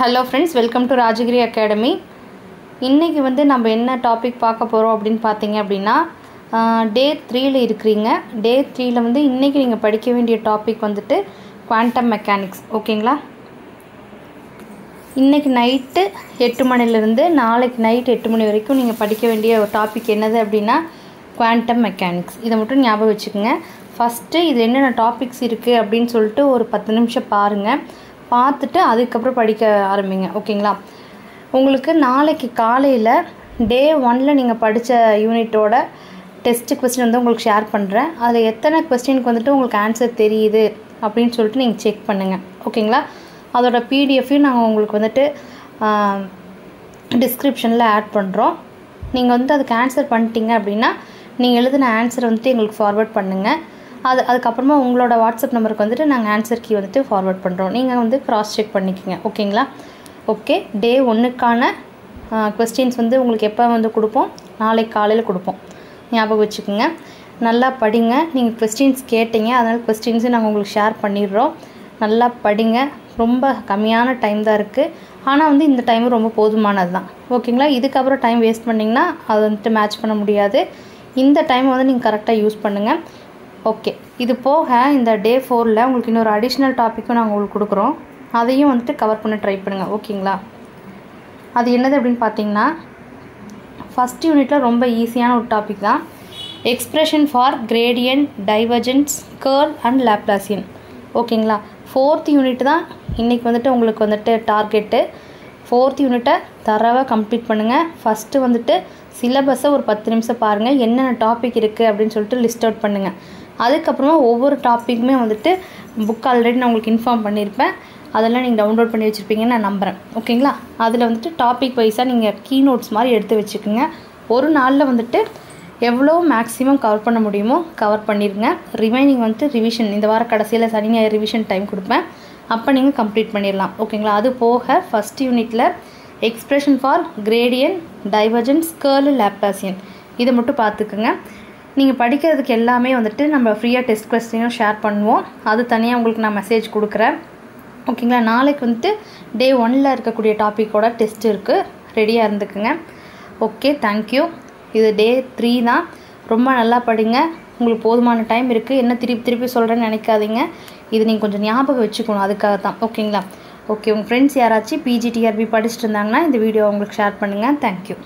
Hello friends, welcome to Rajagiri Academy. இன்னைக்கு வந்து நம்ம என்ன டாபிக் பார்க்க போறோம் அப்படினு பாத்தீங்க அப்படினா டே 3 ல இருக்கீங்க. டே 3 ல வந்து இன்னைக்கு நீங்க படிக்க வேண்டிய டாபிக் வந்துட்டு குவாண்டம் மெக்கானிக்ஸ். ஓகேங்களா? இன்னைக்கு நைட் 8 மணில இருந்து நாளைக்கு நைட் 8 மணி வரைக்கும் நீங்க படிக்க வேண்டிய ஒரு டாபிக் என்னது அப்படினா குவாண்டம் மெக்கானிக்ஸ். இத மட்டும் ஞாபகம் வச்சுக்கங்க. ஃபர்ஸ்ட் இது என்னென்ன டாபிக்ஸ் இருக்கு அப்படினு சொல்லிட்டு ஒரு 10 நிமிஷம் பாருங்க. பார்த்துட்டு அதுக்கு அப்புறம் படிக்க ஆரம்பிங்க. ஓகேங்களா? உங்களுக்கு நாளைக்கு காலையில டே 1 ல நீங்க படிச்ச யூனிட்டோட டெஸ்ட் क्वेश्चन வந்து உங்களுக்கு ஷேர் பண்றேன். அதுல எத்தனை क्वेश्चनக்கு வந்துட்டு உங்களுக்கு ஆன்சர் தெரியுது அப்படினு சொல்லிட்டு நீங்க செக் பண்ணுங்க. ஓகேங்களா? அதோட PDF நான் உங்களுக்கு வந்துட்டு டிஸ்கிரிப்ஷன்ல ஆட் பண்றோம். நீங்க வந்து அதுக்கு ஆன்சர் பண்ணிட்டீங்க அப்படினா நீங்க எழுதின ஆன்சர் வந்து எங்களுக்கு ஃபார்வர்ட் பண்ணுங்க. அதுக்கு அப்புறமா உங்களோட வாட்ஸ்அப் நம்பருக்கு வந்துட்டு நாங்க ஆன்சர் கீ வந்துட்டு ஃபார்வர்ட் பண்றோம். நீங்க வந்து கிராஸ் செக் பண்ணிக்கங்க. ஓகேங்களா? ஓகே, டே 1க்கான क्वेश्चंस வந்து உங்களுக்கு எப்ப வந்து கொடுப்போம்? நாளைக்கு காலையில கொடுப்போம். ஞாபகம் வச்சுக்கங்க. நல்லா படிங்க. நீங்க क्वेश्चंस கேட்டீங்க. அதனால क्वेश्चंस நாங்க உங்களுக்கு ஷேர் பண்ணிடுறோம். நல்லா படிங்க. ரொம்ப கம்மியான டைம் தான் இருக்கு. ஆனா வந்து இந்த டைம் ரொம்ப போதுமானது தான். ஓகேங்களா? இதுக்கு அப்புறம் டைம் வேஸ்ட் பண்ணீங்கனா அது வந்து மேட்ச் பண்ண முடியாது. இந்த டைம் வந்து நீங்க கரெக்ட்டா யூஸ் பண்ணுங்க. ஓகே, இது போக இந்த டே 4 ல உங்களுக்கு இன்னொரு அடிஷனல் டாபிக்கும் நான் உங்களுக்கு கொடுக்குறோம். அதையும் வந்துட்டு கவர் பண்ண ட்ரை பண்ணுங்க. ஓகேங்களா? அது என்னது அப்படினு பாத்தீங்கன்னா ஃபர்ஸ்ட் யூனிட்ல ரொம்ப ஈஸியான ஒரு டாபிக் தான். Expression for gradient, divergence, curl and Laplacian. ஓகேங்களா? 4th யூனிட் தான் இன்னைக்கு வந்துட்டு உங்களுக்கு வந்துட்டு டார்கெட். 4th யூனிட்டை தரவா கம்ப்ளீட் பண்ணுங்க. ஃபர்ஸ்ட் வந்துட்டு சிலபஸை ஒரு 10 நிமிஷம் பாருங்க. என்னென்ன டாபிக் இருக்கு அப்படினு சொல்லிட்டு லிஸ்ட் அவுட் பண்ணுங்க. அதுக்கு அப்புறமா ஒவ்வொரு டாபிக்குமே வந்துட்டு புக் ஆல்ரெடி நான் உங்களுக்கு இன்ஃபார்ம் பண்ணிருப்பேன். அதெல்லாம் நீங்க டவுன்லோட் பண்ணி வச்சிருப்பீங்கன்னு நான் நம்புறேன். ஓகேங்களா? அதுல வந்துட்டு டாபிக் வைஸா நீங்க கீ நோட்ஸ் மாதிரி எடுத்து வச்சுக்கங்க. ஒரு நாள்ல வந்துட்டு எவ்வளவு மேக்ஸिमम கவர் பண்ண முடியுமோ கவர் பண்ணிருங்க. ரிமைனிங் வந்து ரிவிஷன் இந்த வார கடைசியில சனி ஞாயிறு ரிவிஷன் டைம் கொடுப்பேன். அப்ப நீங்க கம்ப்ளீட் பண்ணிரலாம். ஓகேங்களா? அது போக ஃபர்ஸ்ட் யூனிட்ல expression for gradient, divergence, curl, Laplacian இத மட்டும் பாத்துக்கங்க. நீங்க படிக்கிறதுக்கு எல்லாமே வந்துட்டு நம்ம ஃப்ரீயா டெஸ்ட் क्वेश्चनஸ் ஷேர் பண்ணுவோம். அது தனியா உங்களுக்கு நான் மெசேஜ் கொடுக்கிறேன். ஓகேங்களா? நாளைக்கு வந்து டே 1 ல இருக்க கூடிய டாபிக்கோட டெஸ்ட் இருக்கு. ரெடியா இருந்துக்குங்க. Okay, thank you. இது டே 3 தான். ரொம்ப நல்லா படிங்க. உங்களுக்கு போதுமான டைம் இருக்கு. என்ன திருப்பி சொல்றேன்னு நினைக்காதீங்க. இது நீங்க கொஞ்சம் ஞாபகம் வச்சுக்கணும். அதுக்காக தான். ஓகேங்களா? ஓகே, உங்க फ्रेंड्स யாராச்சும் PGTRB படிச்சிட்டு இருந்தாங்கன்னா இந்த வீடியோ உங்களுக்கு ஷேர் பண்ணுங்க. Thank you.